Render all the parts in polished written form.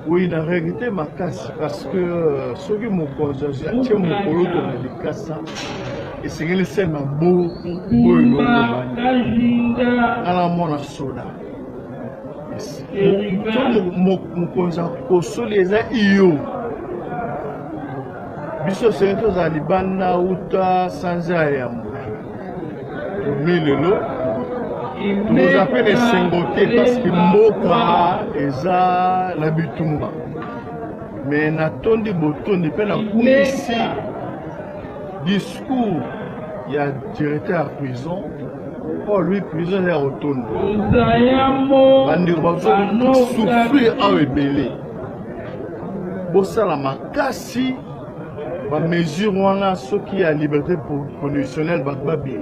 Oui, la réalité ma casse parce que ceux qui m'ont constaté, tiens mon polo de la casse, et c'est que les scènes en beau, à la mona soda. Mon constaté, au sol les a eu. Biso c'est que ça libana uta sans ayam. Mais le lot. Nous appelons les Sengoté parce que Mboka est la Bitumba. Mais Natondi Botondi, il y a ici discours, il y a directeur à prison. Oh, lui, prison est retourné. On va souffrir à rebelle. Pour ça, la makasi, va mesurer ce qui est la liberté conditionnelle, va bien.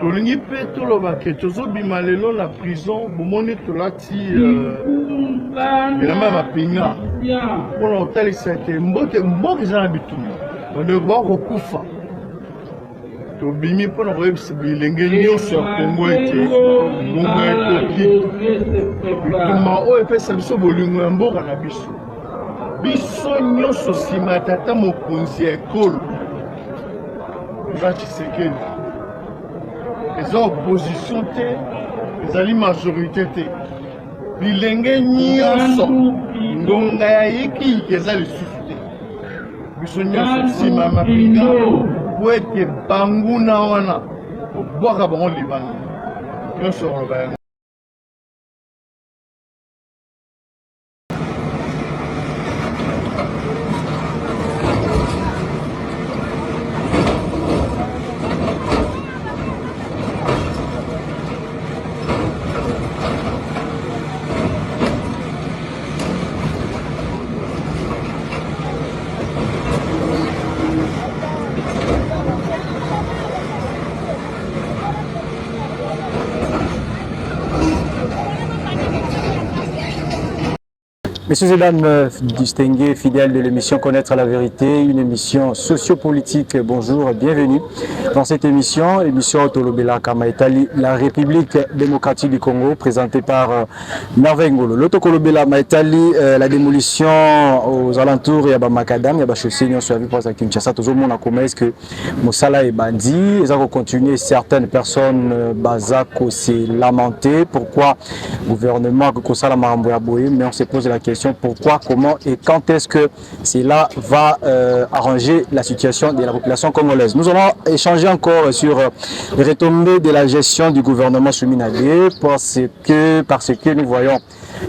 Tolingi pe toloba ke tozobima lelo la prison bomoni tolati elamba mapinga mpona kotalisa ete mboka eza na bitumba bandeko bakokufa tobimi mpona koyebisa bilenge nyonso ya kongo ete ngongo ekoki bitumba oyo epesa biso bolingo ya mboka na biso biso nyonso nsima ya tata mokonzi ya ekolo eza Tshisekedi. Les oppositions, les majorité. Bilenge nyonso ngonga ya yiki eza lisusu. Biso nyonso nsima mapinga po ete banguna wana obwaka bango libanda nyonso oloba yango. Messieurs et dames distingués, fidèles de l'émission Connaître la vérité, une émission sociopolitique, bonjour, bienvenue dans cette émission Tolobela Kamaitali, la République démocratique du Congo, présentée par Merveille Ngolo. L'Autokolobela Maitali, la démolition aux alentours, il y a Makadam, il y a Chaussée, il y a Kinshasa, tout le monde a commencé que Moussala est bandit, ils ont continué, certaines personnes, Bazako s'est lamenté, pourquoi le gouvernement, Kosala Maramboya Boye, mais on se pose la question. Pourquoi, comment et quand est-ce que cela va arranger la situation de la population congolaise. Nous allons échanger encore sur les retombées de la gestion du gouvernement Souminadé parce que nous voyons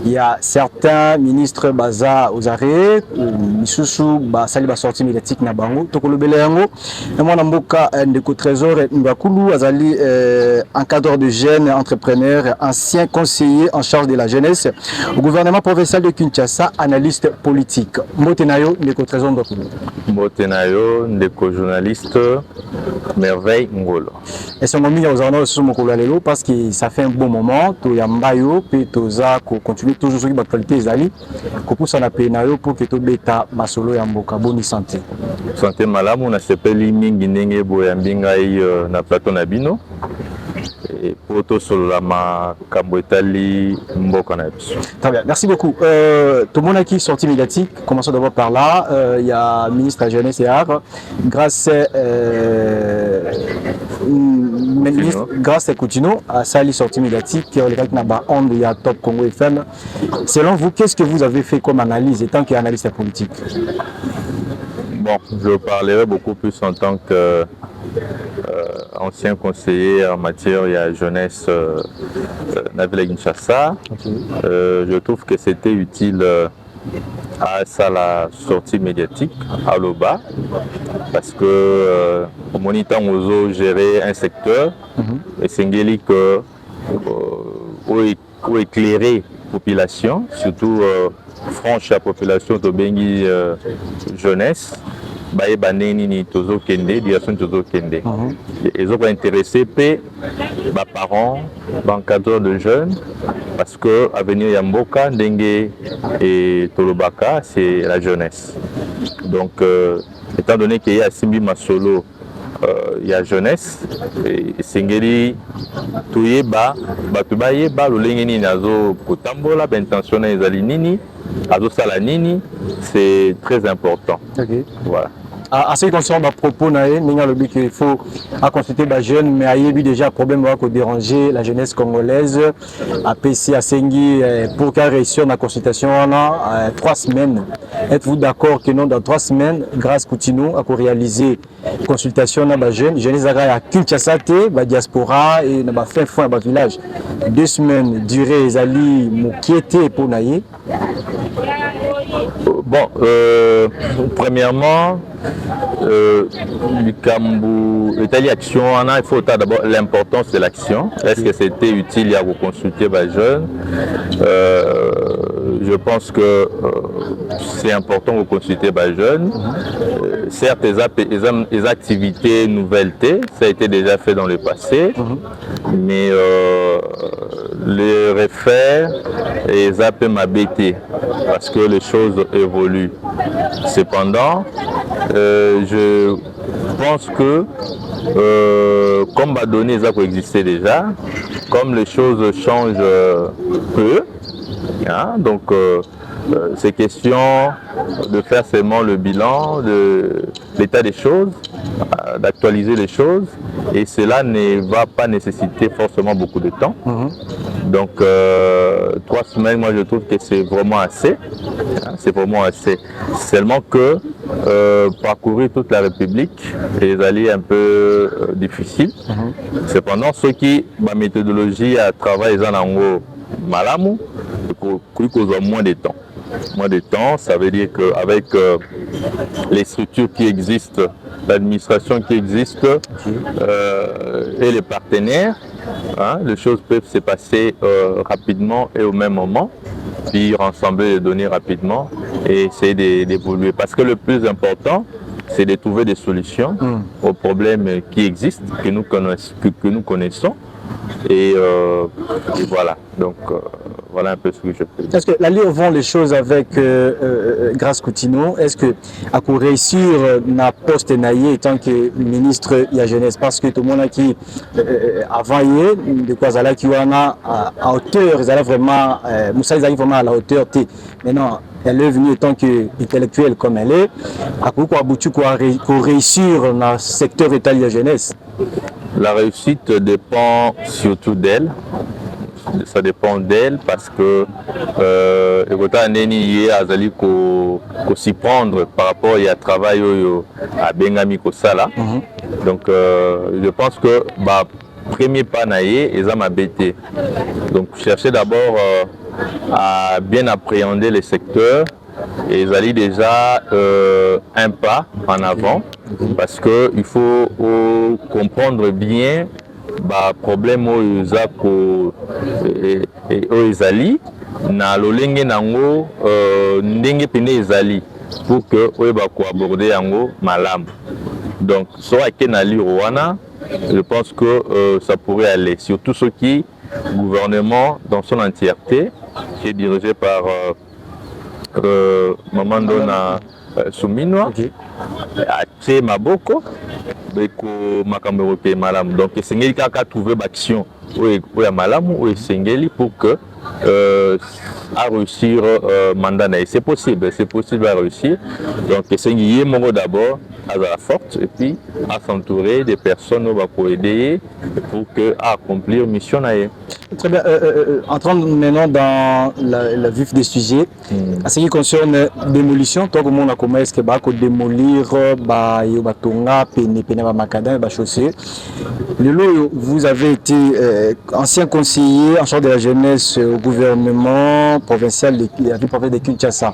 il y a certains ministres baza aux arrêts, Misusu basali ba sortie médiatique na bango, tokolobele yango, et moi namboka ndeko trésor Mbakulu azali encadreur de jeunes entrepreneurs, ancien conseiller en charge de la jeunesse au gouvernement provincial de Kinshasa, analyste politique. Mbotenayo ndeko trésor Mbakulu. Mbotenayo ndeko journaliste Merveille Ngolo. Et ce moment aux arnaud sur mokolo lelo parce que ça fait un bon moment to yambayo pe toza ko continuer toujours sur l'actualité ezali ko poussa na penayo pour que to beta masolo ya mboka boni santé. Santé malamu na sepeli mingi ndenge boyambinga na plateau na bino. Et pour tout sur la Makamboetali Mboka na biso. Très bien, merci beaucoup. Tout le monde qui est sorti médiatique, commençons d'abord par là. Il y a le ministre de la Jeunesse et Arts, grâce à Coutinho, à Sali sortie médiatique, qui est il y a Top Congo FM. Selon vous, qu'est-ce que vous avez fait comme analyse, étant qu'analyste politique? Bon, je parlerai beaucoup plus en tant que ancien conseiller en matière de jeunesse na ville Kinshasa. Je trouve que c'était utile à ça la sortie médiatique à l'OBA parce que au moniteur ozo gérer un secteur et c'est que pour éclairer la population, surtout franche la population de Bengi jeunesse. Ni tozo kende direction tozo kende ils ont intéressé parents encadreurs de jeunes parce que avenir Yamboka Ndenge et Tolobaka c'est la jeunesse donc étant donné qu'il y a Simbi Masolo il y a jeunesse et sengeli toyeba bato bayeba lolenge nini azo kotambola intention na ezali nini azo sala nini, c'est très important. Okay. Voilà. À ce qui concerne ma propos, il faut consulter les jeunes, mais il y a déjà un problème de déranger la jeunesse congolaise. À PC, à Sengi, pour qu'elle réussisse la consultation, on a 3 semaines. Êtes-vous d'accord que non, dans 3 semaines, grâce à Coutinho, à réaliser la consultation dans les jeunes, jeunesse à Kinshasa, la diaspora et dans fin fond dans village. 2 semaines durée, les alliés m'inquiéter pour naïe. Bon, premièrement, l'Italie action, il faut d'abord l'importance de l'action. Est-ce que c'était utile à vous consulter les jeunes? Je pense que c'est important de consulter les jeunes. Certes, les activités nouvelles, ça a été déjà fait dans le passé, mais les refaire, ça peut m'embêter parce que les choses évoluent. Cependant, je pense que comme les données existent déjà, comme les choses changent peu, hein, donc c'est question de faire seulement le bilan de l'état des choses, d'actualiser les choses, et cela ne va pas nécessiter forcément beaucoup de temps. Donc 3 semaines, moi je trouve que c'est vraiment assez. Hein, c'est vraiment assez. Seulement que parcourir toute la République est allé un peu difficile. Cependant, ceux qui, ma méthodologie à travail, ils en malamu, ils ont moins de temps. Moins de temps, ça veut dire qu'avec les structures qui existent, l'administration qui existe et les partenaires, hein, les choses peuvent se passer rapidement et au même moment, puis rassembler les données rapidement et essayer d'évoluer. Parce que le plus important, c'est de trouver des solutions aux problèmes qui existent, que nous connaissons. Et voilà, donc voilà un peu ce que je peux dire. Est-ce que la Ligue vend les choses avec grâce Coutinho? Est-ce que à réussir na poste naïe en tant que ministre de la jeunesse, parce que tout le monde qui avant hier de quoi ça là qui en a à hauteur, ils allaient vraiment Moussa ils arrivent vraiment à la hauteur. Maintenant elle est venue en tant qu'intellectuelle comme elle est, à quoi aboutir pour réussir dans le secteur état de la jeunesse? La réussite dépend surtout d'elle. Ça dépend d'elle parce que s'y prendre par rapport à travail à Bengami Kosala. Donc je pense que premier pas naïe et ça m'a bêté. Donc chercher d'abord à bien appréhender les secteurs et ils allaient déjà un pas en avant parce qu'il faut comprendre bien le problème ezali na lolenge nango ndenge pene ezali pour que oyeba ko aborder yango malam. Donc soit kenali Rwanda, je pense que ça pourrait aller, surtout ce qui gouvernement dans son entièreté qui est dirigé par Mamandona Souminwa Ache Maboko beko makambo européen malam. Donc esengeli kaka trouver action oya malamu ou esengeli pour que à réussir mandat. C'est possible à réussir. Donc esengeli mongo d'abord à la forte et puis à s'entourer des personnes pour aider pour que à accomplir mission naie. Très bien. Entrons maintenant dans la vif des sujets. En ce qui concerne démolition, tout le monde a commencé à démolir batonga, pene makada, chaussée. Vous avez été ancien conseiller en charge de la jeunesse au gouvernement provincial de la ville provinciale de Kinshasa.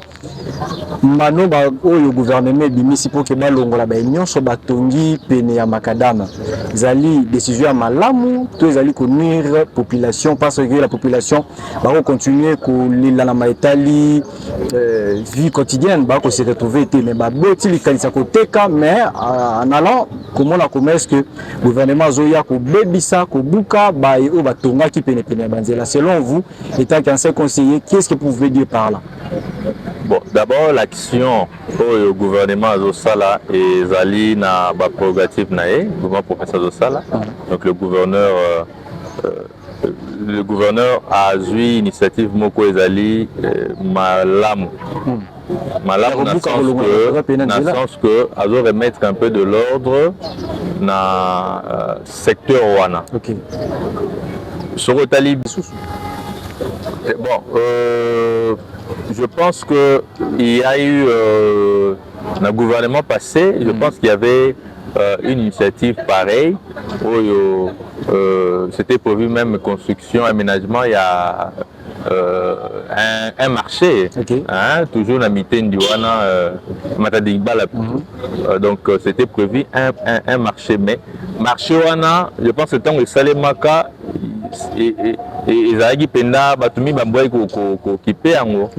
Mano au gouvernement bimisi pour que balongola ba nyonso batongi pene ya makadama. Zali décision à malamu, tous zali nuire population parce que la population va continuer à la maïtali vie quotidienne va se retrouver mais boti likanisa koteka mais en allant comment on a commencé que le gouvernement zoya ko bebisa ko buka ba o batonga ki pene banzela. Selon vous étant qu'ancien conseiller qui Qu'est-ce que vous pouvez dire par là? Bon, d'abord, l'action au gouvernement Azosala et Zali na ba prérogative nae, le gouvernement professeur Azosala. Donc le gouverneur a eu initiative Moko Ezali Malamu. Malamu dans le sens que Azo remettre un peu de l'ordre dans le secteur Wana. Ok. Sur le talib. Bon, je pense qu'il y a eu, dans le gouvernement passé, je pense qu'il y avait une initiative pareille, où c'était prévu même construction, aménagement, il y a un marché, okay. Hein, toujours la mitaine du Wana, Matadigba, donc c'était prévu un marché, mais marché Wana, je pense que le temps où Salemaka, et Zagi Penda, Batumi Bamboy Kokipé Ango.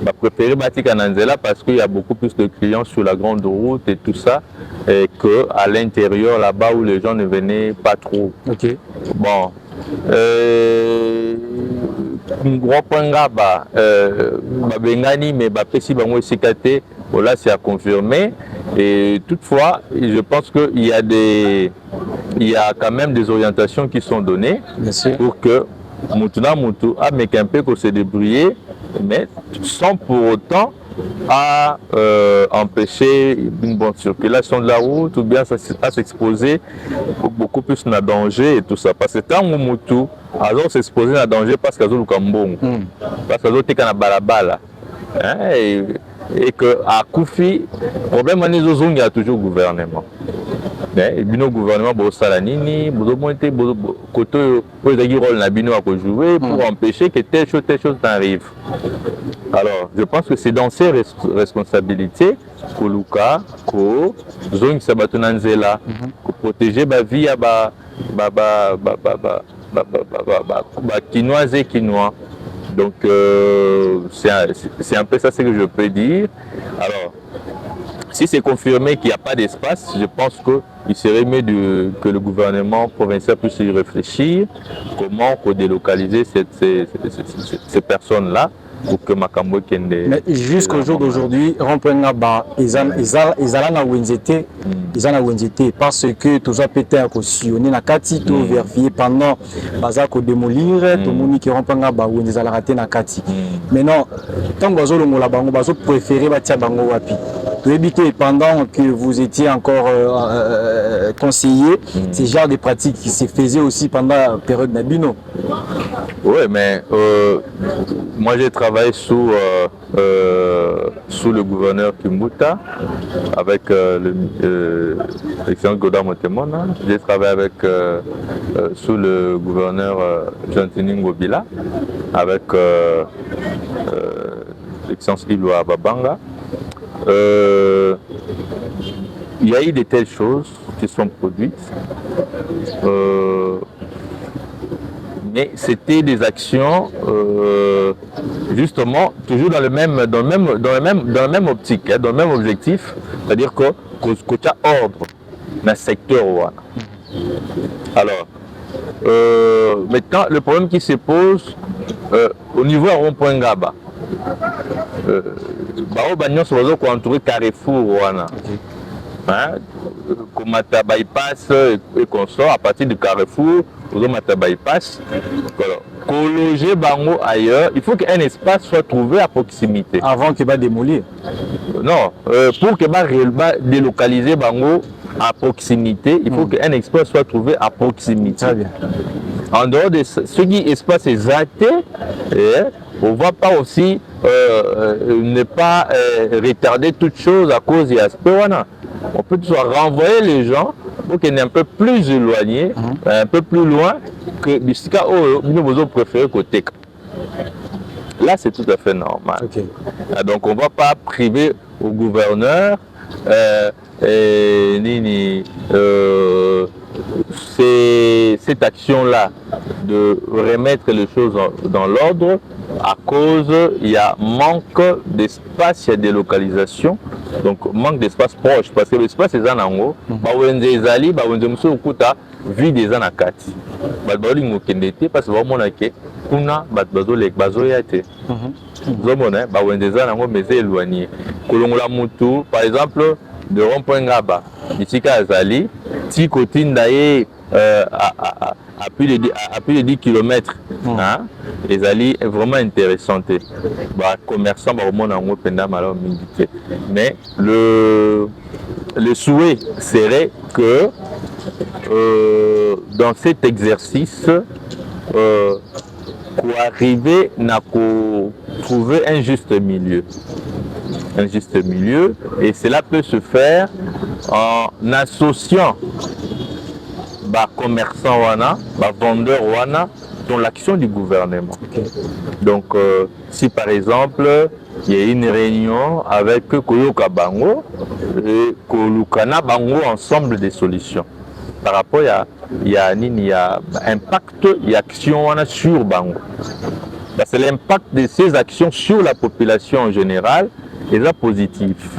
Bah, préféré Batika Nanzela parce qu'il y a beaucoup plus de clients sur la grande route et tout ça, et qu'à l'intérieur, là-bas où les gens ne venaient pas trop. Okay. Bon. Gros point là-bas, Bengani, mais Bapesi Bango Sikate, là c'est à confirmer. Et toutefois, je pense qu'il y a quand même des orientations qui sont données pour que Moutuna Moutou a un peu qu'on se débrouiller, mais sans pour autant à empêcher une bonne circulation de la route ou bien à s'exposer beaucoup plus à danger et tout ça. Parce que quand Moutou alors s'exposer à danger parce qu'il y a le Kambon, parce qu'il y a balabala, et que à Koufi, le problème il y a toujours le gouvernement. Et le gouvernement Bossalanini, côté rôle à jouer pour empêcher que telle chose n'arrive. Alors, je pense que c'est dans ces responsabilités que Luka, que Zong Sabatonanzela, que protéger la vie à quinoise et quinois. Donc, c'est un peu ça ce que je peux dire. Alors, si c'est confirmé qu'il n'y a pas d'espace, je pense qu'il serait mieux que le gouvernement provincial puisse y réfléchir comment délocaliser ces personnes-là pour que Makambo Kende. Mais jusqu'au jour d'aujourd'hui, Rompengaba, ils ont Wenzete parce que tous les pétés à cautionner na kati to vérifier pendant baza ko démolir tout le monde qui Rompengaba Wenzala raté na kati. Mais non, tant que bazolo ngola bango bazo préférer batia bango wapi. Vous évitez pendant que vous étiez encore conseiller, ces genres de pratiques qui se faisaient aussi pendant la période Nabino. Oui, mais moi j'ai travaillé sous le gouverneur Kimbuta avec l'excellent Godard Motemona. J'ai travaillé avec sous le gouverneur Jean-Tini Ngobila avec l'excellent Iloa Babanga. Il y a eu de telles choses qui sont produites, mais c'était des actions justement toujours dans la même optique, dans le même objectif, c'est-à-dire que tu as ordre dans le secteur. Alors, maintenant, le problème qui se pose au niveau à rond-point Gaba, on va entourer Carrefour, comme à bypass et qu'on sort à partir du Carrefour, on va bypass. Pour loger Bango ailleurs, il faut qu'un espace soit trouvé à proximité. Avant qu'il va démolir. Non, pour qu'il va délocaliser Bango à proximité, il faut qu'un espace soit trouvé à proximité. Très bien. En dehors de ce qui espace exact, on ne va pas aussi ne pas retarder toute chose à cause de l'aspect. On peut toujours renvoyer les gens pour qu'ils soient un peu plus éloignés, un peu plus loin que ce cas où nous préférons côté. Là, c'est tout à fait normal. Okay. Donc, on ne va pas priver au gouverneur cette action-là de remettre les choses dans l'ordre à cause il y a manque d'espace, il y a des localisations, donc manque d'espace proche parce que l'espace est en haut. vie des anakati balingo kende te parce que bamona ke kuna bazo ya te zomona bawendeza nango meze éloigné kolongola mutu par exemple de rond-point Ngaba itika azali ti kotinda ye à plus de 10 km hein, les alliés est vraiment intéressant commerçant mais le souhait serait que dans cet exercice pour arriver à trouver un juste milieu et cela peut se faire en associant commerçants wana, vendeurs wana dans l'action du gouvernement. Donc si par exemple il y a une réunion avec Koyoka Bango et Kolukana Bango ensemble des solutions par rapport il y a impact et action wana sur Bango. C'est l'impact de ces actions sur la population en général est là positif.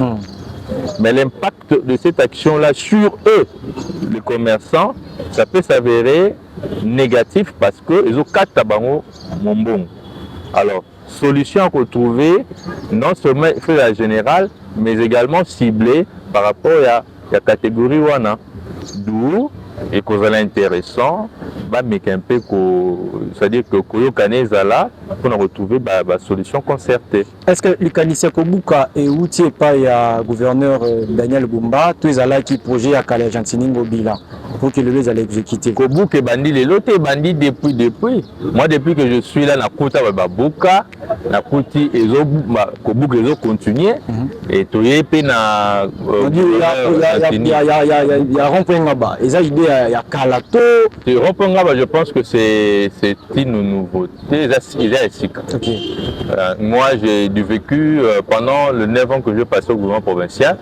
Mais l'impact de cette action-là sur eux, les commerçants, ça peut s'avérer négatif parce qu'ils ont 4 tabango mon bon. Alors, solution à retrouver, non seulement fait la générale, mais également ciblée par rapport à la catégorie wana. D'où, et qu'on a intéressant, mais un peu, c'est-à-dire que Koyokaneza là, pour retrouver la solution concertée. Est-ce que le Kanisia Kobuka et outil par le gouverneur Daniel Bumba, tous les là qui projet à Calais Gentini Ngobila pour que le les allait exécuter? Kobuka est bandit, les lots est bandit depuis. Moi, depuis que je suis là, Nakuta Babuka, Nakuti et Kobuka et continuer. Et tu es péna. Il y a rond-point là-bas. Et ça, il y a Kalato. Rond-point là-bas, je pense que c'est une nouveauté. Il est ici. Moi, j'ai du vécu pendant les 9 ans que je passais au gouvernement provincial.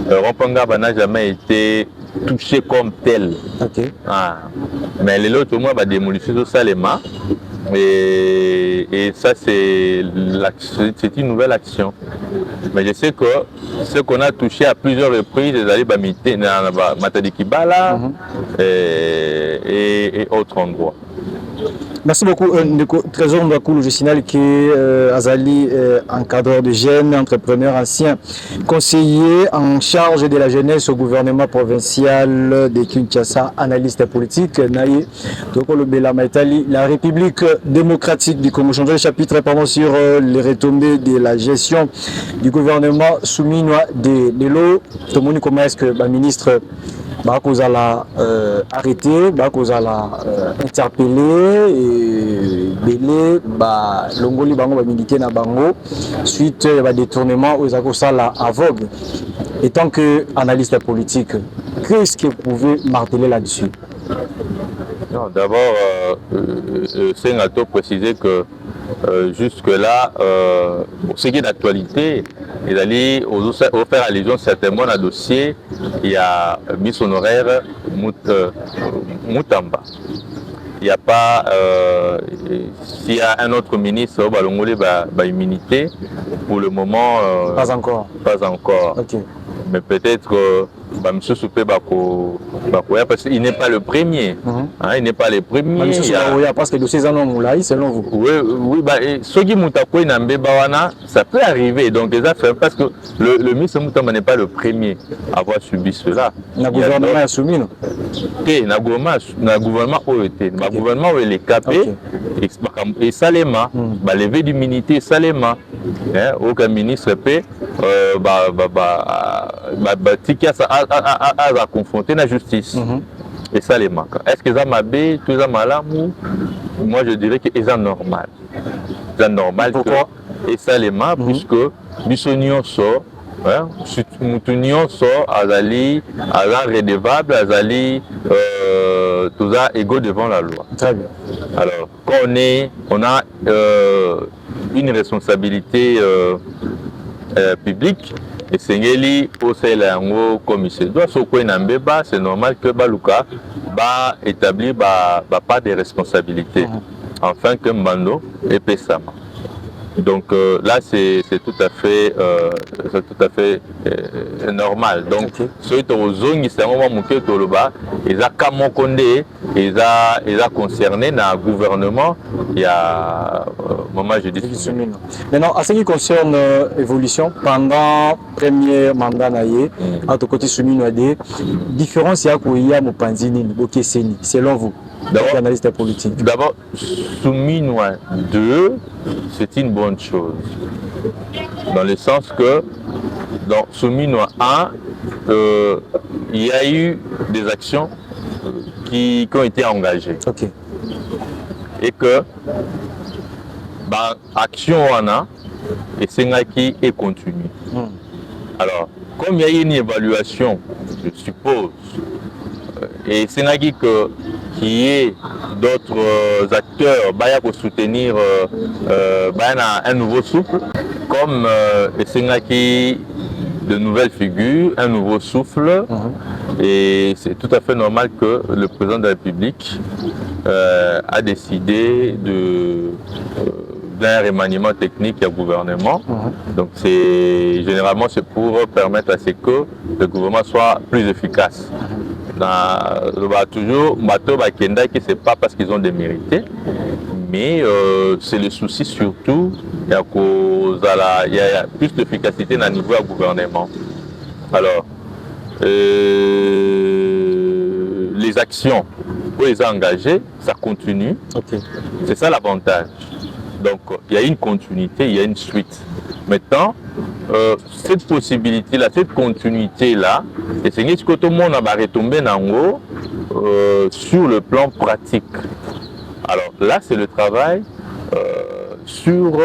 Rond-point là-bas n'a jamais été touché comme tel. Mais les autres, moi, démolition de Salema. Et ça, c'est une nouvelle action. Mais je sais que ce qu'on a touché à plusieurs reprises, les alliés Bamité, Matadikibala et autres endroits. Merci beaucoup, Trésor Mbakoulou. Je signale que Azali, encadreur de jeunes, entrepreneur, ancien conseiller en charge de la jeunesse au gouvernement provincial de Kinshasa, analyste politique, Naye Tokolo Bela Maitali, la République démocratique du Congo. Changeons le chapitre sur les retombées de la gestion du gouvernement soumis de l'eau. Tout le monde, comment est-ce que le ministre Bakozala arrêté, Bakozala interpellé et belé, Longoli Bango militaire na Bango suite à détournement aux Akosala aveugle. Et tant que analyste politique, qu'est-ce que vous pouvez marteler là-dessus? D'abord, c'est à préciser que jusque-là, ce qui est d'actualité, il allait faire allusion certainement à un dossier, il y a mis honoraire Moutamba. Il n'y a pas, s'il y a un autre ministre, immunité, pour le moment, pas encore. Pas encore. Okay. Mais peut-être M. Soupé parce qu'il n'est pas le premier. Il n'est pas le premier. Parce que le dossier selon vous. Oui, ceux qui ça peut arriver. Donc, parce que le ministre Moutamba n'est pas le premier à avoir subi cela. Le gouvernement a soumis, non? Le gouvernement a gouvernement est capé et Salema, levé d'immunité Salema. Aucun ministre peut à confronter la justice. Et ça les manque. Est-ce que ça m'a bé, tout ça m'a là? Moi je dirais que c'est normal. C'est normal. Pourquoi? Et ça les manque puisque Bissonion sort, Moutunion sort, Azali, redevable, Azali, tout ça égaux devant la loi. Très bien. Alors quand on a une responsabilité publique. Et Sengeli au Selango commissaire doit s'occuper n'ambeba, c'est normal que Baluka va établir pas de responsabilité afin que Mbando et Pessama. Donc là, c'est tout à fait, normal. Donc, ceux qui ont zone, c'est un moment où ils ont Kamokonde, ils ont concerné dans le gouvernement. Il y a moment je dis. Maintenant, en ce qui concerne l'évolution, pendant le premier mandat, à ton côté, différence il y a Mopanzini, Bokeseni, selon vous? Analyste politique. D'abord, Souminois 2, c'est une bonne chose. Dans le sens que, dans Souminois 1, il y a eu des actions qui ont été engagées. Okay. Et que, action on a, et c'est là qui est continue. Alors, comme il y a eu une évaluation, je suppose, et c'est là que qui est d'autres acteurs pour soutenir un nouveau souffle, comme qui de nouvelles figures, un nouveau souffle, et c'est tout à fait normal que le président de la République a décidé d'un remaniement technique au gouvernement. Donc généralement c'est pour permettre à ce que le gouvernement soit plus efficace. Toujours, c'est pas parce qu'ils ont démérité, mais c'est le souci surtout, il y a plus d'efficacité dans le niveau du gouvernement. Alors, les actions pour les engager, ça continue. C'est ça l'avantage. Donc, il y a une continuité, il y a une suite. Maintenant, cette possibilité-là, cette continuité-là, et c'est ce que tout le monde a retombé sur le plan pratique. Alors là, c'est le travail sur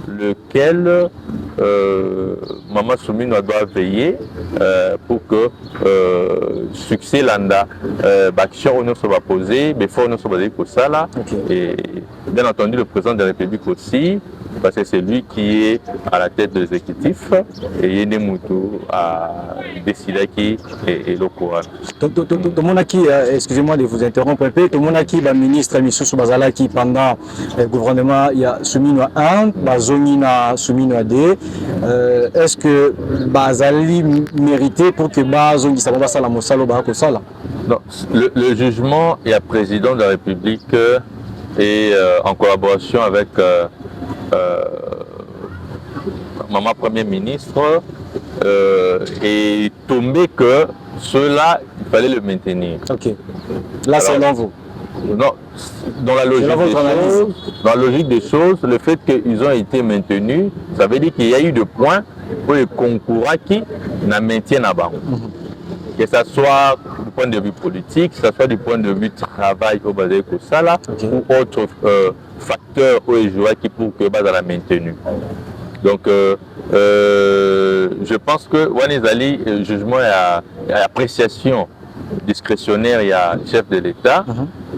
lequel Maman Souminois doit veiller pour que succès landa action ne soit posée, mais faut ne soit basé pour ça là. Et bien entendu le président de la République aussi, parce que c'est lui qui est à la tête de l'exécutif et Yene Moutou a décidé qui est le courant. Tout le monde qui, excusez-moi de vous interrompre un peu, tout le monde qui va ministre Mission Soubazala qui pendant le gouvernement il y a Souminois 1, Bazonina Souminois 2. Est-ce que Bazali mérité pour que Bazoni Sababa Sala Mosalo Barako Sala? Non, le jugement et le président de la République et en collaboration avec Maman Premier ministre est tombé que cela, il fallait le maintenir. Ok. Là, c'est dans vous. Non, dans la logique des choses, le fait qu'ils ont été maintenus, ça veut dire qu'il y a eu des points pour les concurrents qui n'en maintiennent pas. Que ce soit du point de vue politique, que ce soit du point de vue travail au bas de ça ou autre facteur ou joueur qui pour que bas à la maintenue. Donc je pense que Wanizali jugement et appréciation discrétionnaire, il y a chef de l'État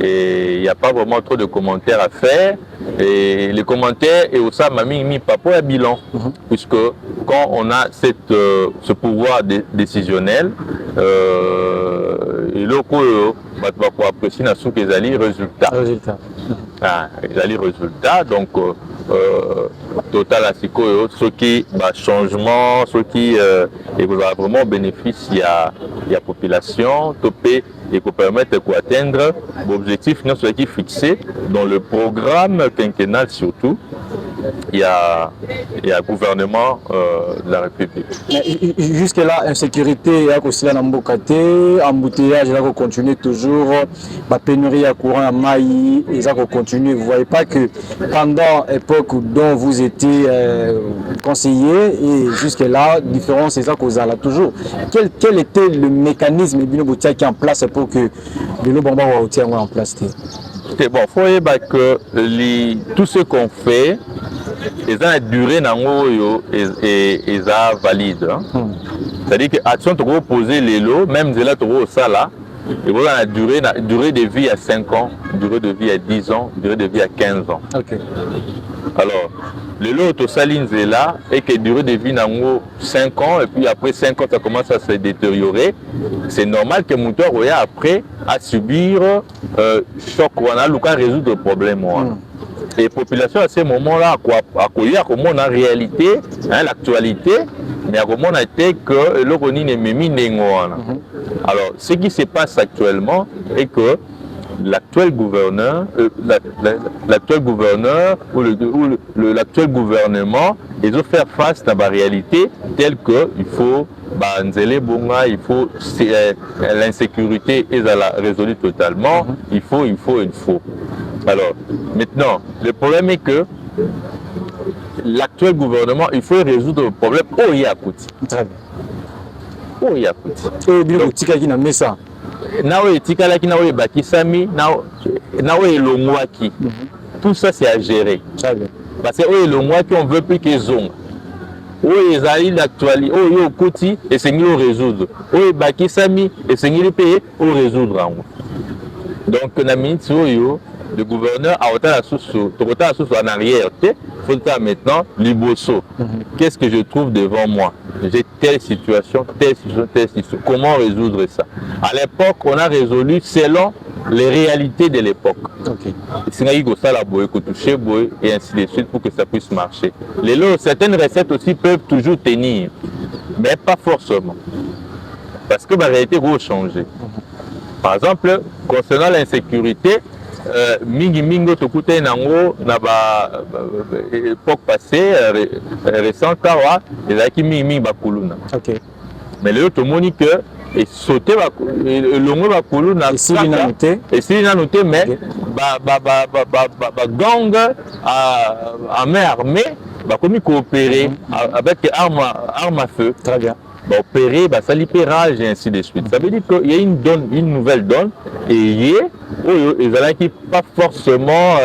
et il n'y a pas vraiment trop de commentaires à faire. Et les commentaires et aussi Mamie Papa bilan, puisque quand on a ce pouvoir décisionnel, et le coup, on va apprécier dans ce qu'ils allaient résultat. Ils allaient résultat, donc total à ce qui changement, ce qui vraiment bénéfice il y a la population, topé et qui permettre d'atteindre l'objectif qui est fixé dans le programme quinquennal surtout. Il y a le gouvernement de la République. Jusque-là, insécurité, il y a aussi la Mbokate, embouteillage, il va continuer toujours, la pénurie à courant à Maï, il va continuer. Vous ne voyez pas que pendant l'époque dont vous étiez conseiller, et jusque-là, différence, c'est ça qu'on a toujours. Quel était le mécanisme qui est en place pour que le Lobamba soit en place? C'est bon, il faut voir que tout ce qu'on fait, ils ont duré dans et ils ont valide. C'est-à-dire que l'action est posée les lots, même de là, ça là, et vous avez la durée de vie à 5 ans, durée de vie à 10 ans, durée de vie à 15 ans. Okay. Alors, le lot de saline est là et que durée de vie dans 5 ans, et puis après 5 ans, ça commence à se détériorer. C'est normal que mon moteur après à subir choc ou à résoudre le problème. Et population à ce moment-là, à comment on a réalité, hein, l'actualité, mais à comment on a été que l'Oroni n'est mis n'engoana. Alors, ce qui se passe actuellement est que l'actuel gouverneur ou l'actuel gouvernement, ils ont fait face à la réalité telle que il faut l'insécurité est résolue totalement, il faut. Alors, maintenant, le problème est que l'actuel gouvernement, il faut résoudre le problème au Yakouti. Très bien. Au Yakouti. Et bien, le tika qui n'a mis ça. Nawe tikalaki nawe bakisami nawe elongwaki. Tout ça c'est à gérer. Parce que elongwaki on veut plus qu'ils ont. Ezali l'actualité, yo kuti et c'est mieux résoudre. Bakisami et c'est mieux payer au résoudre. Donc na minute yo le gouverneur a autant la source en arrière. Il faut faire maintenant liboso. Qu'est-ce que je trouve devant moi? J'ai telle situation. Comment résoudre ça? À l'époque, on a résolu selon les réalités de l'époque. Et ainsi de suite pour que ça puisse marcher. Certaines recettes aussi peuvent toujours tenir, mais pas forcément. Parce que la réalité va changer. Par exemple, concernant l'insécurité, mingi tokute nango na ba époque passée récente kawa ezaki mingi bakuluna. OK. Mais le to moni que et sauter longo bakuluna et si na noté mais ba gang à main armée ba commis coopérer avec armes à feu. Très bien. Opérer, ça libérage et ainsi de suite. Ça veut dire qu'il y a une nouvelle donne et il y a qui pas forcément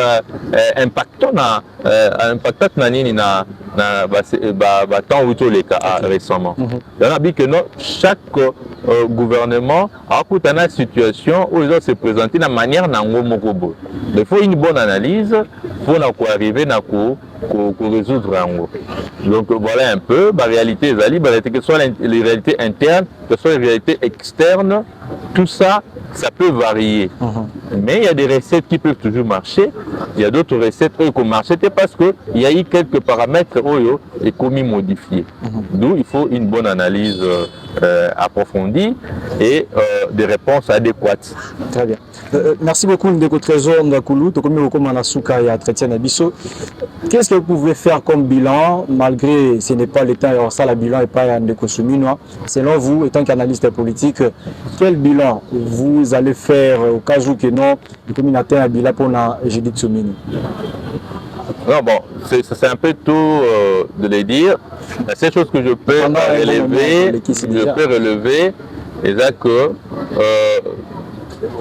impactant tant ou les cas récemment. Il y a dit que chaque gouvernement a une situation où ils doivent se présenter de manière nango. Il faut une bonne analyse pour arriver à résoudre en haut. Donc voilà un peu la réalité, que ce soit les réalités internes, que ce soit les réalités externes, tout ça, ça peut varier. Mais il y a des recettes qui peuvent toujours marcher, il y a d'autres recettes qui ne marchent pas parce qu'il y a eu quelques paramètres et commis modifiés. D'où il faut une bonne analyse approfondie et des réponses adéquates. Très bien. Merci beaucoup Ndeko Trésor Ndakoulou, qu'est-ce que vous pouvez faire comme bilan, malgré ce n'est pas l'État, ça le bilan n'est pas Ndeko Souminois. Selon vous, étant qu'analyste politique, quel bilan vous allez faire au cas où que non, le communautaire a un bilan pour Judith Soumini? Non, bon, c'est un peu tôt de le dire. La seule chose que je peux relever, c'est que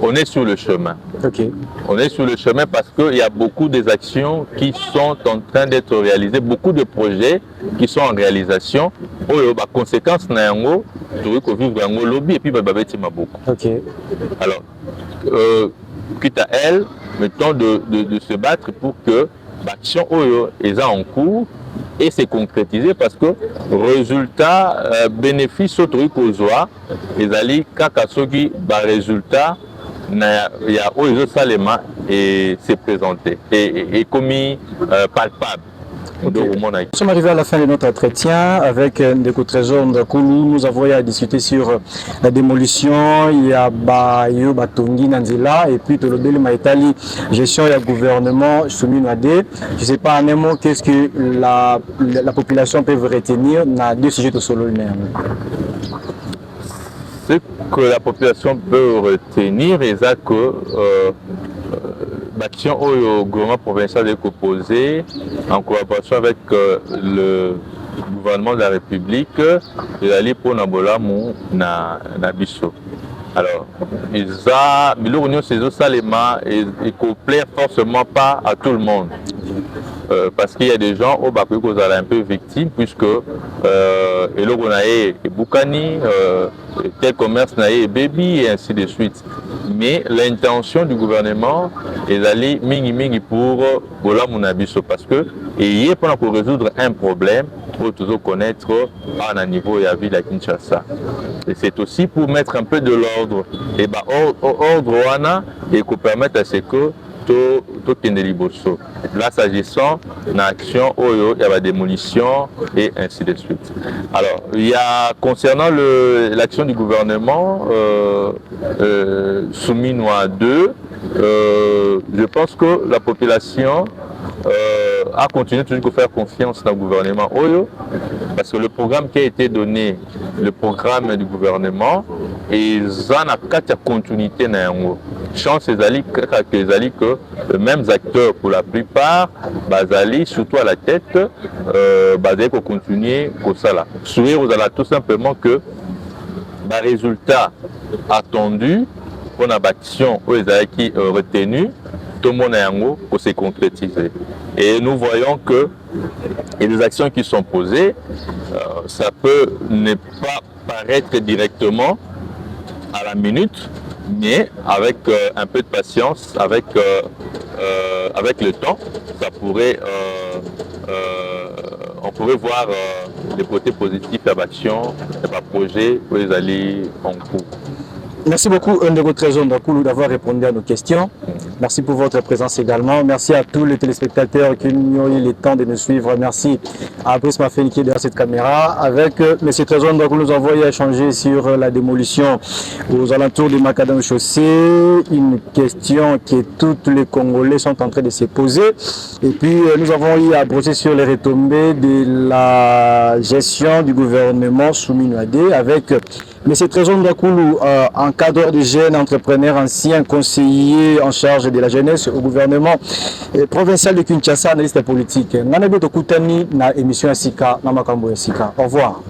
on est sur le chemin. Okay. On est sur le chemin parce qu'il y a beaucoup des actions qui sont en train d'être réalisées, beaucoup de projets qui sont en réalisation. La conséquence, c'est que vivre en lobby et puis okay. Alors, quitte à elle, mettons de se battre pour que l'action est en cours et c'est concrétisé parce que résultat, bénéfice au truc aux oies, les alliés, kakasogi, résultat, il y a aux salema et c'est présenté et commis palpable. Okay. Nous sommes arrivés à la fin de notre entretien avec Ndeko Trésor Ndakoulou. Nous avons discuté sur la démolition, il y a Batongi Nanzela et puis Tolobeli Maïtali, gestion et gouvernement soumis à des. Je ne sais pas en un mot qu'est-ce que la population peut retenir dans deux sujets de solo. Ce que la population peut retenir, c'est que l'action au gouvernement provincial est proposée en collaboration avec le gouvernement de la République et aller pour Nabolamu na Bisso. Alors, l'Union Céso Salema ne plaît forcément pas à tout le monde. Parce qu'il y a des gens au Bakou qui sont un peu victimes, puisque et là on a Boukani, tel commerce naïe baby et ainsi de suite. Mais l'intention du gouvernement est d'aller mingi pour Bola Mounabiso parce que il y a pour résoudre un problème pour toujours connaître à un niveau et à ville à Kinshasa. Et c'est aussi pour mettre un peu de l'ordre et ordre wana et pour permettre à ce que to Kendeli Bosso. Là, s'agissant d'une action, il y a la démolition et ainsi de suite. Alors, il y a, concernant l'action du gouvernement, Souminois 2, je pense que la population a continué toujours de faire confiance dans le gouvernement Oyo, parce que le programme qui a été donné, le programme du gouvernement, et ça n'a qu'à continuité dans yango. Chance que les mêmes acteurs pour la plupart, bazali surtout à la tête, bazali pour continuer comme ça là. Sourire aux tout simplement que les résultats attendus pour la action aux qui retenus, tout le monde a pour se concrétiser. Et nous voyons que les actions qui sont posées, ça peut ne pas paraître directement à la minute, mais avec un peu de patience, avec le temps, ça pourrait, on pourrait voir les côtés positifs de l'action, de la projet pour les aller en cours. Merci beaucoup, Ndeko Trésor Ndakoulou, d'avoir répondu à nos questions. Merci pour votre présence également. Merci à tous les téléspectateurs qui ont eu le temps de nous suivre. Merci à Brice Mafeni qui est derrière cette caméra. Avec M. Trésor Ndakoulou, nous avons échangé sur la démolition aux alentours du Macadam Chaussée. Une question que tous les Congolais sont en train de se poser. Et puis, nous avons eu à brosser sur les retombées de la gestion du gouvernement Souminois 2 avec M. Trésor Ndakoulou, encadreur de jeunes entrepreneurs, ancien conseiller en charge de la jeunesse au gouvernement provincial de Kinshasa, analyste politique. Nous avons émission Sika, Namakambo Sika. Au revoir.